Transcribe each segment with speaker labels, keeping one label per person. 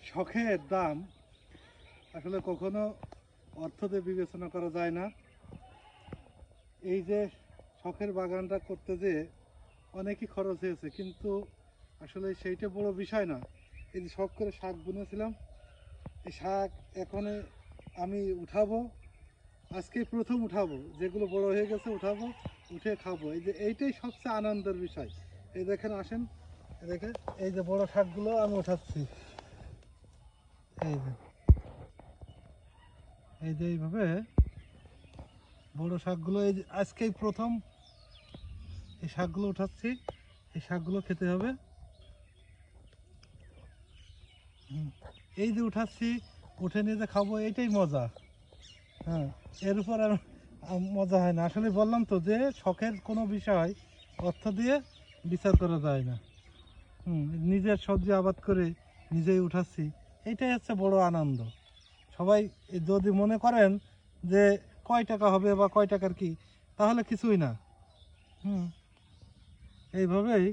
Speaker 1: শখের দাম আসলে কখনো অর্থ দিয়ে বিবেচনা করা যায় না। এই যে শখের বাগানটা করতে যেয়ে অনেকই খরচ হয়েছে, কিন্তু আসলে সেইটা বড় বিষয় না। এই যে শখ করে শাক বুনেছিলাম, এই শাক এখন আমি উঠাবো, আজকেই প্রথম উঠাবো, যেগুলো বড় হয়ে গেছে উঠাবো, উঠে খাবো। এই যে এইটাই সবচেয়ে আনন্দের বিষয়। এই দেখেন, আসেন, দেখেন এই যে বড় শাকগুলো আমি উঠাচ্ছি। এই যে এইভাবে বড় শাকগুলো এই যে আজকেই প্রথম এই শাকগুলো উঠাচ্ছি। এই শাকগুলো খেতে হবে। এই যে উঠাচ্ছি, উঠে নিয়ে যে খাবো, এইটাই মজা। হ্যাঁ, এর উপর আর মজা হয় না। আসলে বললাম তো যে শখের কোনো বিষয় অর্থ দিয়ে বিচার করা যায় না। নিজের সবজি আবাদ করে নিজেই উঠাচ্ছি, এইটাই হচ্ছে বড় আনন্দ। সবাই যদি মনে করেন যে কয় টাকা হবে বা কয় টাকার কি, তাহলে কিছুই না। এইভাবেই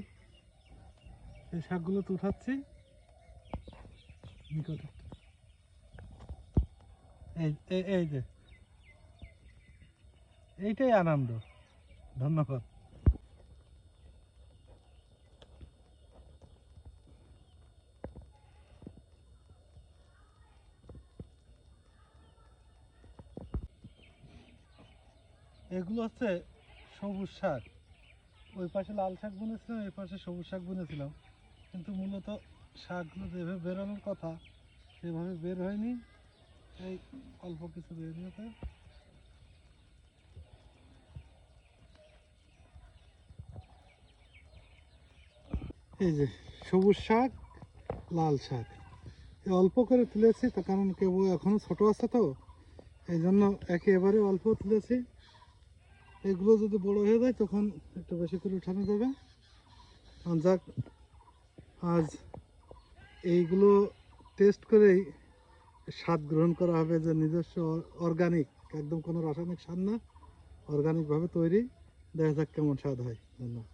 Speaker 1: এই শাকগুলো তো উঠাচ্ছি নিকটে। এই যে এইটাই আনন্দ। ধন্যবাদ। এগুলো হচ্ছে সবুজ শাক। ওই পাশে লাল শাক বুনেছিলাম, এই পাশে সবুজ শাক বুনেছিলাম, কিন্তু মূলত শাকগুলো যেভাবে বেরোনোর কথা সেভাবে বের হয়নি। এই অল্প কিছু বের হয়েছে। এই যে সবুজ শাক, লাল শাক অল্প করে তুলেছি, তার কারণ কেবল এখনো ছোট আছে তো, এই জন্য একেবারে অল্প তুলেছি। এগুলো যদি বড় হয়ে যায় তখন একটু বেশি করে উঠানো যাবে। যাক, আজ এইগুলো টেস্ট করেই স্বাদ গ্রহণ করা হবে যে নিজস্ব অর্গানিক, একদম কোনো রাসায়নিক সার না, অর্গানিকভাবে তৈরি। দেখা যাক কেমন স্বাদ হয়। ধন্যবাদ।